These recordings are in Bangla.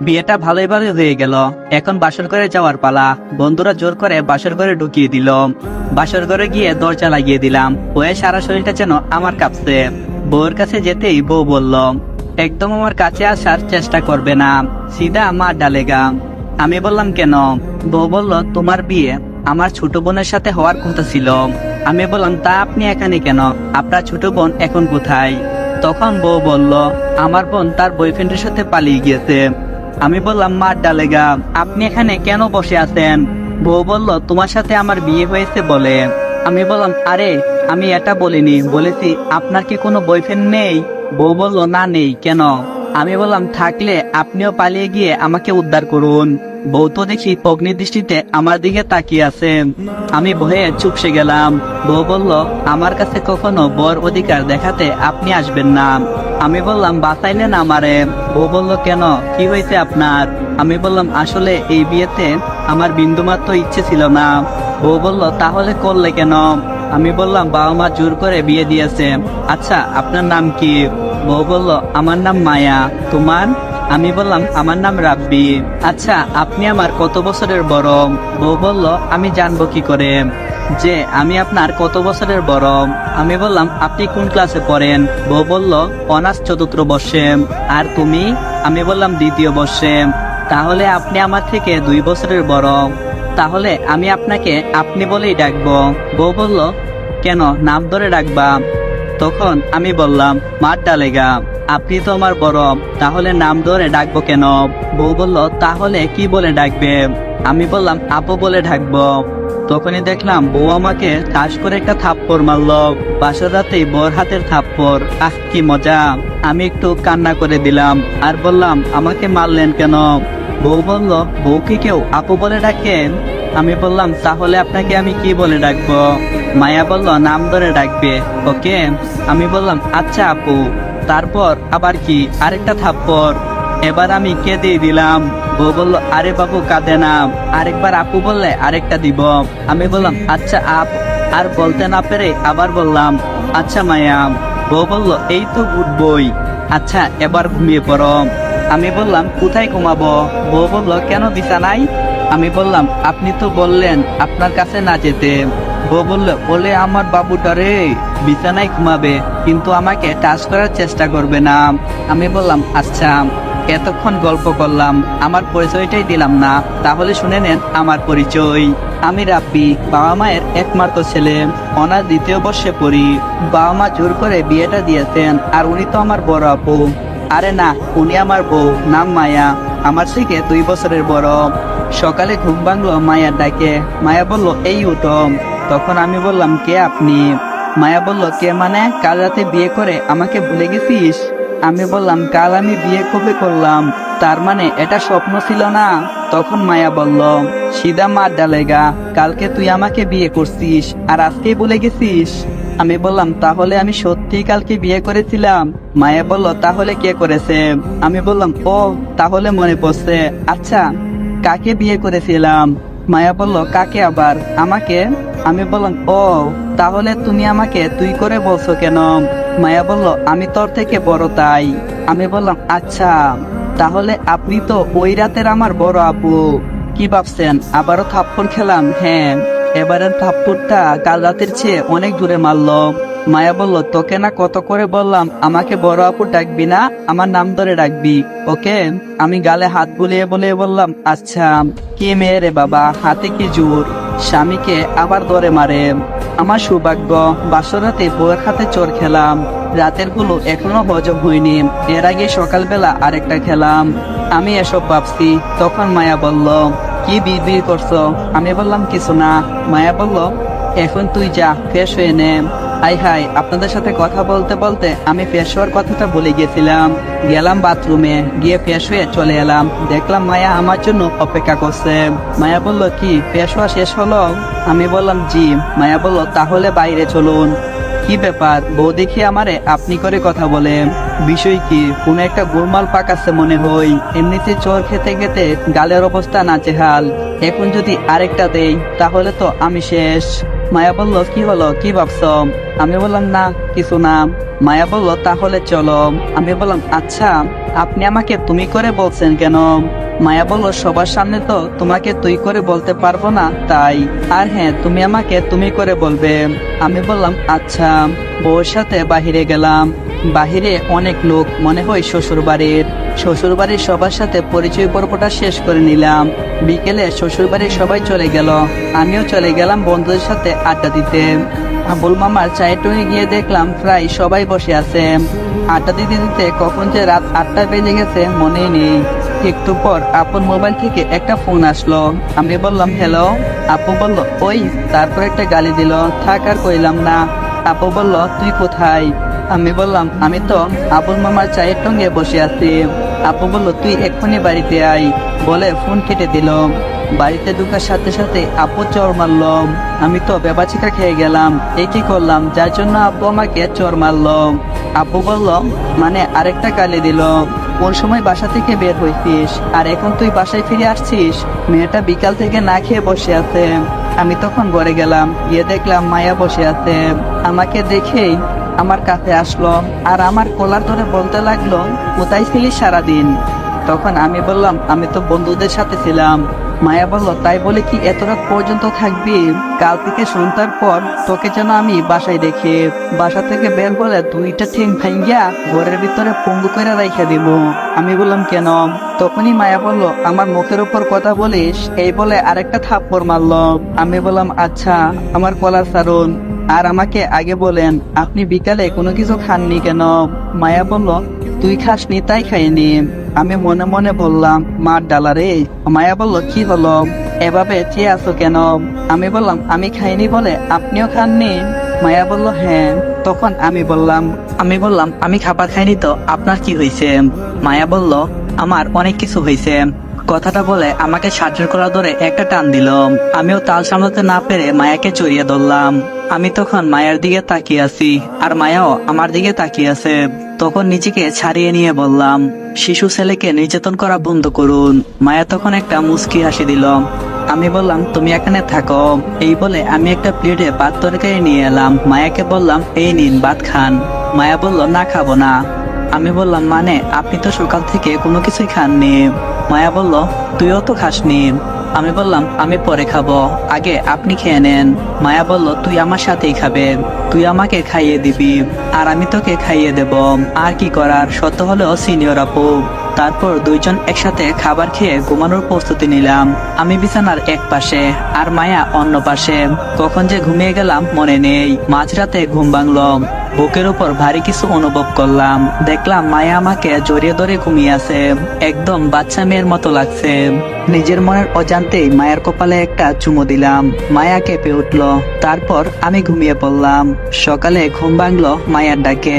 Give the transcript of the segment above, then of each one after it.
বিয়েটা ভালোই ভালোই হয়ে গেল। এখন বাসর ঘরে যাওয়ার পালা। বন্ধুরা জোর করে বাসর ঘরে ঢুকিয়ে দিল। বাসর ঘরে গিয়ে দরজা লাগিয়ে দিলাম। হয়ে সারা শরীরটা যেন আমার কাঁপছে। বউয়ের কাছে যেতেই বউ বলল, একদম আমার কাছে আসার চেষ্টা করবে না, সিধা আমার ডালেগা। আমি বললাম কেন? বউ বলল, তোমার বিয়ে আমার ছোট বোনের সাথে হওয়ার কথা ছিল। আমি বললাম, তা আপনি এখানে কেন? আপনার ছোট বোন এখন কোথায়? তখন বউ বলল, আমার বোন তার বয়ফ্রেন্ডের সাথে পালিয়ে গিয়েছে। আমি বললাম, মার ডালেগা, আপনি এখানে কেন বসে আছেন? বউ বলল, তোমার সাথে আমার বিয়ে হয়েছে বলে। আমি বললাম, আরে আমি এটা বলিনি, বলেছি আপনার কি কোনো বয়ফ্রেন্ড নেই? বউ বলল, না নেই। কেন? আমি বললাম, থাকলে আপনিও পালিয়ে গিয়ে আমাকে উদ্ধার করুন। বউ তো দেখি অগ্নি দৃষ্টিতে আমার দিকে তাকিয়ে আছে। আমি ভয়ে চুপসে গেলাম। বউ বলল, আমার কাছে কখনো বর অধিকার দেখাতে আপনি আসবেন না। আমি বললাম, বাঁচাইলেন আমারে। বউ বলল, কেন, কি হয়েছে আপনার? আমি বললাম, আসলে এই বিয়েতে আমার বিন্দুমাত্র ইচ্ছে ছিল না। বউ বলল, তাহলে করলে কেন? আমি বললাম, বাবা মা জোর করে বিয়ে দিয়েছে। আচ্ছা, আপনার নাম কি? বউ বলল, আমার নাম মায়া। তোমার? আমি বললাম, আমার নাম রাব্বি। আচ্ছা, আপনি আমার কত বছরের বড়? বউ বলল, আমি জানবো কি করে যে আমি আপনার কত বছরের বড়? আমি বললাম, আপনি কোন ক্লাসে পড়েন? বউ বলল, অনার্স চতুর্থ বর্ষে। আর তুমি? আমি বললাম, দ্বিতীয় বর্ষে। তাহলে আপনি আমার থেকে 2 বছরের বড়। তাহলে আমি আপনাকে আপনি বলেই ডাকবো। বউ বলল, কেন, নাম ধরে ডাকবা? তখন আমি বললাম, মার ডালেগা, আপনি তো আমার বড়, তাহলে নাম ধরে ডাকবো কেন? বউ বলল, তাহলে কি বলে ডাকবে? আমি বললাম, আপু বলে ডাকবো। তখনই দেখলাম বউ আমাকে ঠাস করে একটা থাপ্পড় মারলো। বাসর রাতেই বউর হাতের থাপ্পড়, আহ কি মজা! আমি একটু কান্না করে দিলাম আর বললাম, আমাকে মারলেন কেন? বউ বলল, বউকে কেউ আপু বলে ডাকেন? আমি বললাম, তাহলে আপনাকে আমি কি বলে ডাকবো? মায়া বলল, নাম ধরে ডাকবে, ওকে। আমি বললাম, আচ্ছা আপু। তারপর আবার কি আরেকটা থাপ্পড়। এবার আমি কেঁদে দিলাম। বউ বলল, আরে বাবু কাঁদে না, আরেকবার আপু বললে আরেকটা দিব। আমি বললাম, আচ্ছা আপ। আর বলতে না পেরে আবার বললাম, আচ্ছা মায়া। বউ বলল, এই তো গুড বই। আচ্ছা, এবার ঘুমিয়ে পড়ো। আমি বললাম, কোথায় ঘুমাবো? বউ বলল, কেন, বিছানায়? আমি বললাম, আপনি তো বললেন আপনার কাছে না যেতে। বউ বলল, বলে আমার বাবুটা রে, বিছানায় ঘুমাবে, কিন্তু আমাকে টাচ করার চেষ্টা করবে না। আমি বললাম, আচ্ছা। এতক্ষণ গল্প করলাম, আমার পরিচয়টাই দিলাম না, তাহলে শুনে নেন আমার পরিচয়। আমি রাব্বি, বাবা মায়ের একমাত্র ছেলে। অনার্স দ্বিতীয় বর্ষে পড়ি। বাবা মা জোর করে বিয়েটা দিয়েছেন, আর উনি তো আমার বড় আপু। আরে না, উনি আমার বউ, নাম মায়া, আমার থেকে 2 বছরের বড়। সকালে ঘুম ভাঙলো মায়ার ডাকে। মায়া বলল, এই উঠো। তখন আমি বললাম, কে আপনি? মায়া বলল, কে মানে, কাল রাতে বিয়ে করে আমাকে ভুলে গেছিস? আমি বললাম, কাল আমি বিয়ে কবে করলাম? তার মানে এটা স্বপ্ন ছিল না? তখন মায়া বলল, সিধা মার ডালেগা, কালকে তুই আমাকে বিয়ে করছিস আর আজকেই ভুলে গেছিস? আমি বললাম, তাহলে আমি সত্যি কালকে বিয়ে করেছিলাম? মায়া বলল, তাহলে কে করেছে? আমি বললাম, ও, তাহলে মনে পড়ছে। আচ্ছা, কাকে বিয়ে করেছিলাম? মায়া বলল, কাকে আবার, আমাকে? আমি বললাম, ও, তাহলে তুমি আমাকে তুই করে বলছো কেন? মায়া বলল, আমি তোর থেকে বড় তাই। আমি বললাম, আচ্ছা, তাহলে আপনি তো ওই রাতের আমার বড় আপু। কি ভাবছেন আবারও থাপ্পড় খেলাম? হ্যাঁ, এবারের থাপ্পড়টা কাল রাতের চেয়ে অনেক দূরে মারলো। মায়া বলল, তোকে না কত করে বললাম আমাকে বড় আপু ডাকবি না, আমার নাম ধরে ডাকবি, ওকে? আমি গালে হাত বুলিয়ে বলে বললাম, আচ্ছা। কি মেয়ে রে বাবা, হাতে কি জোর, স্বামীকে আবার ধরে মারে। আমার সৌভাগ্য, বাসর রাতে বউয়ের হাতে চোর খেলাম। রাতের গুলো এখনো হজম হয়নি, এর আগে সকালবেলা আরেকটা খেলাম। আমি এসব ভাবছি, তখন মায়া বলল, কি বিড়বিড় করছো? আমি বললাম, কিছু না। মায়া বলল, এখন তুই যা, ফ্রেশ হয়ে নে। হাই হাই, আপনাদের সাথে কথা বলতে বলতে আমি ফ্রেশ হওয়ার কথাটা ভুলে গেছিলাম। গেলাম বাথরুমে, গিয়ে ফ্রেশ হয়ে চলে এলাম। দেখলাম মায়া আমার জন্য অপেক্ষা করছে। মায়া বলল, কি ফ্রেশ হওয়া শেষ হলো? আমি বললাম, জি। মায়া বলল, তাহলে বাইরে চলুন। কি ব্যাপার, বউ দেখি আমারে আপনি করে কথা বলে, বিষয় কি? কোনো একটা গোলমাল পাকাচ্ছে মনে হয়। এমনিতে চোর খেতে খেতে গালের অবস্থা নাজেহাল, এখন যদি আরেকটা দেই তাহলে তো আমি শেষ। মায়া বলল, কি হলো, কি ভাবছ? আমি বললাম, না কিছু না। মায়া বলল তাহলে চলো। আমি বললাম আচ্ছা, আপনি আমাকে তুমি করে বলছেন কেন? মায়া বলল সবার সামনে তো তোমাকে তুই করে বলতে পারবো না তাই। আর হ্যাঁ, তুমি আমাকে তুমি করে বলবে। আমি বললাম আচ্ছা। বউর সাথে বাহিরে গেলাম। বাহিরে অনেক লোক, মনে হয় শ্বশুর বাড়ির সবার সাথে পরিচয় পর্বটা শেষ করে নিলাম। বিকেলে শ্বশুর বাড়ির সবাই চলে গেল, আমিও চলে গেলাম বন্ধুদের সাথে আড্ডা দিতে। আবুল মামার চায়ের টুঙে গিয়ে দেখলাম প্রায় সবাই বসে আছে। আড্ডা দিতে দিতে কখন যে রাত 8টা বেজে গেছে মনেই নেই। একটু পর আপুর মোবাইল থেকে একটা ফোন আসলো। আমি বললাম হ্যালো। আপু বলল ওই, তারপর একটা গালি দিল। থাক আর কইলাম না। আপু বলল তুই কোথায়? আমি বললাম আমি তো আবুল মামার চায়ের টঙ্গে বসে আছি। আপু বলল তুই এক্ষুনি বাড়িতে আয়, বলে ফোন কেটে দিল। বাড়িতে ঢুকার সাথে সাথে আপু চর মারল। আমি তো বেবাচিকা খেয়ে গেলাম, এই কি করলাম যার জন্য আপু আমাকে চর মারল। আপু বলল মানে আরেকটা গালি দিল। কোন সময় বাসা থেকে বের হইছিস আর এখন তুই বাসায় ফিরে আসছিস? মেয়েটা বিকাল থেকে না খেয়ে বসে আছে। আমি তখন ঘরে গেলাম, গিয়ে দেখলাম মায়া বসে আছে। আমাকে দেখেই আমার কাছে আসলো আর আমার কলার ধরে বলতে লাগলো কোথায় ছিলিস সারাদিন? তখন আমি বললাম আমি তো বন্ধুদের সাথে ছিলাম। মায়া বলল তাই বলে কি এত রাত পর্যন্ত থাকবি? কাল থেকে সন্ধ্যার পর তোকে যেন আমি বাসায় দেখি। বাসা থেকে বের হলে দুইটা ঠ্যাং ভাঙ্গিয়া ঘরের ভিতরে পঙ্গু করে রাইখা দিব। আমি বললাম কেন? তখনই মায়া বলল আমার মুখের উপর কথা বলিস, এই বলে আরেকটা থাপ্পড় মারলো। আমি বললাম আচ্ছা, আমার কলার ছাড়ুন। আর আমাকে আগে বলেন আপনি বিকালে কোনো কিছু খাননি কেন? মায়া বলল তুই খাসনি তাই খাইনি। আমি মনে মনে বললাম মার ডালা রে। মায়া বলল কি হলো, এভাবে চেয়ে আছো কেন? আমি বললাম আমি খাইনি বলে আপনিও খাননি? মায়া বলল হ্যাঁ। তখন আমি বললাম আমি খাবার খাইনি তো আপনার কি হয়েছে? মায়া বলল আমার অনেক কিছু হয়েছে। কথাটা বলে আমাকে সাহায্য করা ধরে একটা টান দিল। আমিও তাল সামলাতে না পেরে মায়াকে জড়িয়ে ধরলাম। আমি তখন মায়ের দিকে তাকিয়ে আছি আর মায়াও আমার দিকে তাকিয়ে আছে। তখন নিজেকে ছাড়িয়ে নিয়ে বললাম শিশু ছেলেকে নির্যাতন করা বন্ধ করুন। মায়া তখন একটা মুচকি হাসি দিল। আমি বললাম তুমি এখানে থাকো। এই বলে আমি একটা প্লেটে ভাত তরকারি নিয়ে এলাম। মায়াকে বললাম এই নিন ভাত খান। মায়া বলল না খাবো না। আমি বললাম মানে আপনি তো সকাল থেকে কোনো কিছুই খাননি। মায়া বলল তুইও তো খাসনি। আমি বললাম আমি পরে খাবো, আগে আপনি খেয়ে নেন। মায়া বলল তুই আমার সাথেই খাবে, তুই আমাকে খাইয়ে দিবি আর আমি তোকে খাইয়ে দেব। আর কি করার, সত্য হলেও সিনিয়র আপু। তারপর দুইজন একসাথে খাবার খেয়ে ঘুমানোর প্রস্তুতি নিলাম। আমি বিছানার এক পাশে আর মায়া অন্য পাশে। কখন যে ঘুমিয়ে গেলাম মনে নেই। মাঝরাতে ঘুম ভাঙলো। বুকের উপর ভারী কিছু অনুভব করলাম। দেখলাম মায়া আমাকে জড়িয়ে ধরে ঘুমিয়ে আছে, একদম বাচ্চা মেয়ের মতো লাগছে। নিজের মনের অজান্তেই মায়ের কপালে একটা চুমু দিলাম। মায়া কেঁপে উঠলো। তারপর আমি ঘুমিয়ে পড়লাম। সকালে ঘুম ভাঙলো মায়ের ডাকে।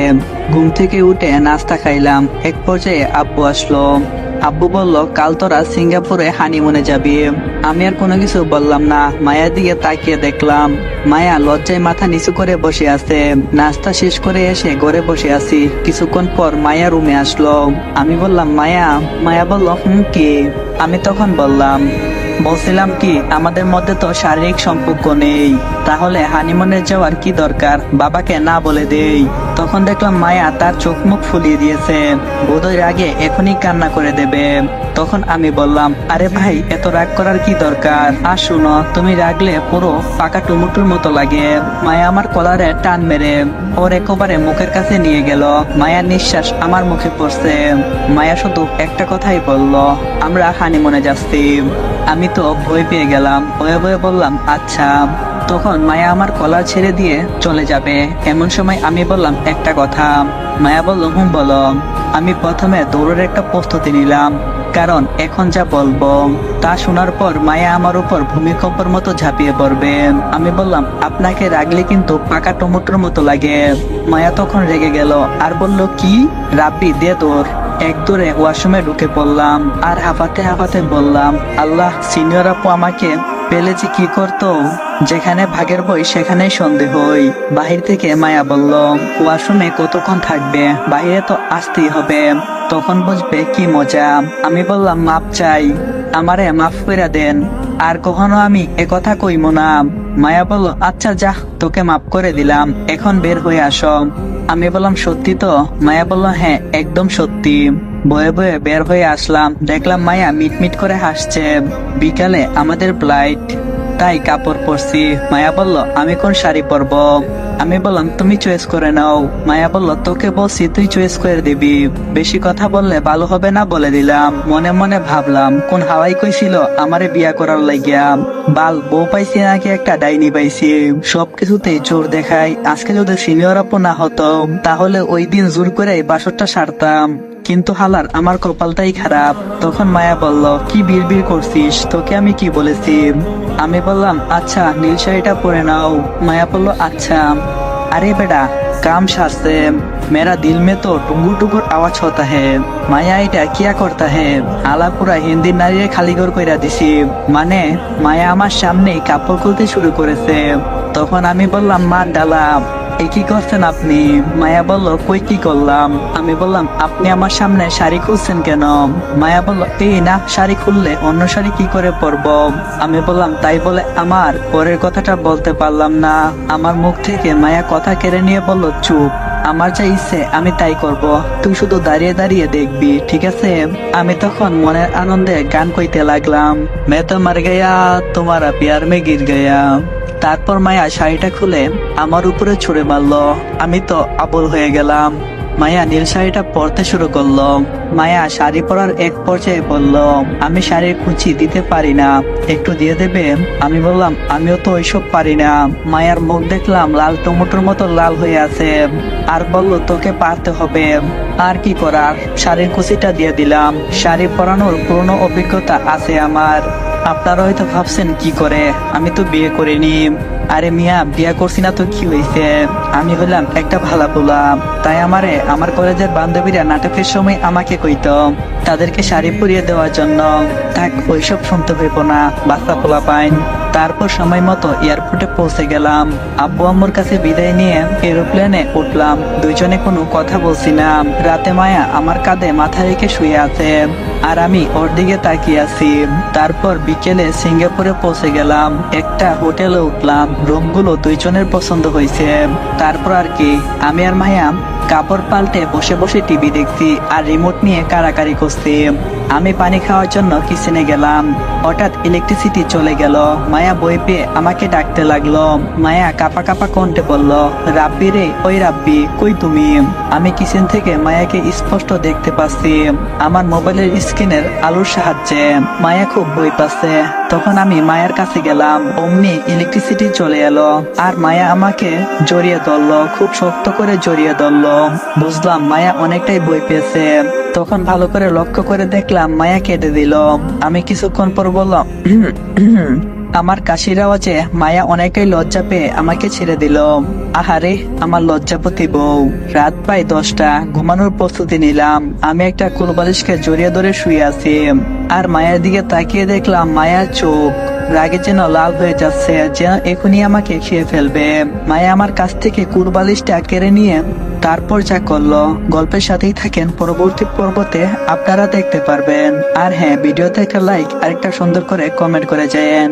ঘুম থেকে উঠে নাস্তা খাইলাম। এক পর্যায়ে আব্বু আসলো। আব্বু বলল কাল তোরা সিঙ্গাপুরে হানিমুনে যাবি। আমি আর কোনো কিছু বললাম না। মায়ের দিকে তাকিয়ে দেখলাম মায়া লজ্জায় মাথা নিচু করে বসে আছে। নাস্তা শেষ করে এসে ঘরে বসে আছি। কিছুক্ষণ পর মায়া রুমে আসলো। আমি বললাম মায়া। মায়া বলল কি? আমি তখন বলছিলাম কি আমাদের মধ্যে তো শারীরিক সম্পর্ক নেই, তাহলে হানিমুনে যাওয়ার কি দরকার, বাবাকে না বলে দেই। তখন দেখলাম মায়া তার চোখ মুখ ফুলিয়ে দিয়েছে, বোধহয় রাগে এখনই কান্না করে দেবে। তখন আমি বললাম আরে ভাই এত রাগ করার কি দরকার, আর শুনো তুমি রাগলে পুরো পাকা টুমুটুর মতো লাগে। মায়া আমার কলারে টান মেরে ওর একেবারে মুখের কাছে নিয়ে গেল। মায়ার নিঃশ্বাস আমার মুখে পড়ছে। মায়া শুধু একটা কথাই বলল আমরা হানিমুনে যাচ্ছি। আমি তো ভয় পেয়ে গেলাম। ভয়ে ভয়ে বললাম আচ্ছা। তখন মায়া আমার কলার ছেড়ে দিয়ে চলে যাবে এমন সময় আমি বললাম একটা কথা। মায়া বলল বলো। আমি প্রথমে দৌড়ের একটা প্রস্তুতি নিলাম, কারণ এখন যা বলবো তা শোনার পর মায়া আমার উপর ভূমিকম্পের মতো ঝাঁপিয়ে পড়বে। আমি বললাম আপনাকে রাগলে কিন্তু পাকা টমেটোর মতো লাগে। মায়া তখন রেগে গেল আর বলল কি? রাব্বি দে তোর। এক দৌড়ে ওয়াশরুমে ঢুকে পড়লাম আর হাঁপাতে হাঁপাতে বললাম আল্লাহ, সিনিয়র আপু আমাকে পেলে যে কি করতো। যেখানে ভাগের বই সেখানেই সন্দেহ হই। বাহির থেকে মায়া বলল ওয়াশরুমে কতক্ষণ থাকবে, বাহিরে তো আসতেই হবে, তখন বুঝবে কি মজা। আমি বললাম মাপ চাই, আমারে মাফ করে দেন। আর কখনো আমি একথা কইব না। মায়া বলল, আচ্ছা যা, তোকে মাফ করে দিলাম, এখন বের হয়ে আসো। আমি বললাম, সত্যি তো? মায়া বলল, হ্যাঁ একদম সত্যি। বয়ে বয়ে বের হয়ে আসলাম, দেখলাম মায়া মিটমিট করে হাসছে। বিকালে আমাদের ফ্লাইট, তাই কাপড় পরছি। মায়া বলল, আমি কোন শাড়ি পরবো? আমি বললাম, তুমি চয়েস করে নাও। মায়া বলল, তোকে বলছি তুই চয়েস করে দিবি, বেশি কথা বললে ভালো হবে না বলে দিলাম। মনে মনে ভাবলাম, কোন হাওয়াই কইছিল আমারে বিয়া করার লাগিয়া? বাল, বউ পাইছি নাকি একটা ডাইনি পাইছি? সবকিছুতেই জোর দেখাই। আজকে যদি সিনিয়র আপু না হতো তাহলে ওই দিন জোর করে বাসরটা সারতাম, কিন্তু হালার আমার কপালটাই খারাপ। তখন মায়া বলল, কি বিড়বিড় করছিস? তোকে আমি কি বলেছি? আমি বললাম, আচ্ছা নীল শাড়িটা পরে নাও। মায়া বলল, আচ্ছা। अरे बेटा, काम शार से मेरा दिल में तो टुंगुर टुंगुर आवाज होता है। माया এটা কিয়া করতা হে? আলা পুরা হিন্দি নারীরে খালি ঘর কইরা দিছি। মানে মায়া আমার সামনেই কাপড় খুলতে শুরু করেছে। তখন আমি বললাম, মা ডালা, এ কি করছেন আপনি? মায়া বলল, কই কি করলাম? আমি বললাম, আপনি আমার সামনে শাড়ি খুলছেন কেন? মায়া বলল, এই না, শাড়ি খুললে অন্য শাড়ি কি করে পরবো? আমি বললাম, তাই বলে আমার পরের কথাটা বলতে পারলাম না। আমার মুখ থেকে মায়া কথা কেড়ে নিয়ে বলল, চুপ, আমার যা ইচ্ছে আমি তাই করব, তুই শুধু দাঁড়িয়ে দাঁড়িয়ে দেখবি, ঠিক আছে? আমি তখন মনের আনন্দে গান কইতে লাগলাম, मैं तो मर गया तुम्हारा प्यार में गिर गया। তারপর মায়া শাড়িটা খুলে আমার উপরে ছুঁড়ে মারলো। আমি তো আবল হয়ে গেলাম। মায়া নীল শাড়িটা পরতে শুরু করলো। মায়া শাড়ি পরার এক পর্যায়ে বলল, আমি শাড়ির কুচি দিতে পারি না, একটু দিয়ে দেবে? আমি বললাম, আমিও তো ওইসব পারি না। মায়ার মুখ দেখলাম লাল টমেটোর মতো লাল হয়ে আছে, আর বলল, তোকে পারতে হবে। আর কি করার, শাড়ির কুচিটা দিয়ে দিলাম। শাড়ি পরানোর পুরনো অভিজ্ঞতা আছে আমার। আপনারা হয়তো ভাবছেন কি করে, আমি তো বিয়ে করিনি। আরে মিয়া, বিয়ে করছি না তো কি হয়েছে? আমি হলাম একটা ভালা পোলা, তাই আমারে আমার কলেজের বান্ধবীরা নাটকের সময় আমাকে কইতো তাদেরকে শাড়ি পরিয়ে দেওয়ার জন্য। থাক, ওইসব শুনতে হইব না, বাচ্চা পোলা পাইন। তারপর সময় মতো এয়ারপোর্টে পৌঁছে গেলাম। আব্বু আম্মুর কাছে বিদায় নিয়ে এরোপ্লেনে উঠলাম। দুইজনে কোনো কথা বলছি না। রাতে মায়া আমার কাঁধে মাথা রেখে শুয়ে আছে, আর আমি ওর দিকে তাকিয়ে আছি। তারপর বিকেলে সিঙ্গাপুরে পৌঁছে গেলাম। একটা হোটেলে উঠলাম, রুমগুলো দুইজনের পছন্দ হয়েছে। তারপর আর কি, আমি আর মায়া কাপড় পাল্টে বসে বসে টিভি দেখছি আর রিমোট নিয়ে কারাকারি করছি। আমি পানি খাওয়ার জন্য কিচেনে গেলাম, হঠাৎ ইলেকট্রিসিটি চলে গেল। মায়া বই পেয়ে আমাকে ডাকতে লাগলো। মায়া কাপা কাপা কণ্ঠে বলল, রাব্বি রে, ওই রাব্বি, কই তুমি? আমি কিচেন থেকে মায়াকে স্পষ্ট দেখতে পাচ্ছি আমার মোবাইলের স্ক্রিনের আলোর সাহায্যে। মায়া খুব ভয় পাচ্ছে। তখন আমি মায়ের কাছে গেলাম, অমনি ইলেকট্রিসিটি চলে এলো আর মায়া আমাকে জড়িয়ে ধরলো, খুব শক্ত করে জড়িয়ে ধরলো। বুঝলাম মায়া অনেকটাই ভয় পেয়েছে। তখন ভালো করে লক্ষ্য করে দেখলাম মায়া কেঁদে দিল। আমি কিছুক্ষণ পর বললাম, আমার কাশির আওয়াজে মায়া অনেকটাই লজ্জা পেয়ে আমাকে ছেড়ে দিল। আহারে আমার লজ্জাপতি বউ। রাত প্রায় 10টা, ঘুমানোর প্রস্তুতি নিলাম। আমি একটা কুলবালিশকে জড়িয়ে ধরে শুয়ে আছি, আর মায়ের দিকে তাকিয়ে দেখলাম মায়ার চোখ রাগে যেন লাল হয়ে যাচ্ছে, যেন এখনই আমাকে খেয়ে ফেলবে। মায়া আমার কাছ থেকে কুলবালিশটা কেড়ে নিয়ে তারপর যা করলো, গল্পের সাথেই থাকেন, পরবর্তী পর্বতে আপনারা দেখতে পারবেন। আর হ্যাঁ, ভিডিওতে একটা লাইক আর একটা সুন্দর করে কমেন্ট করে যায়েন।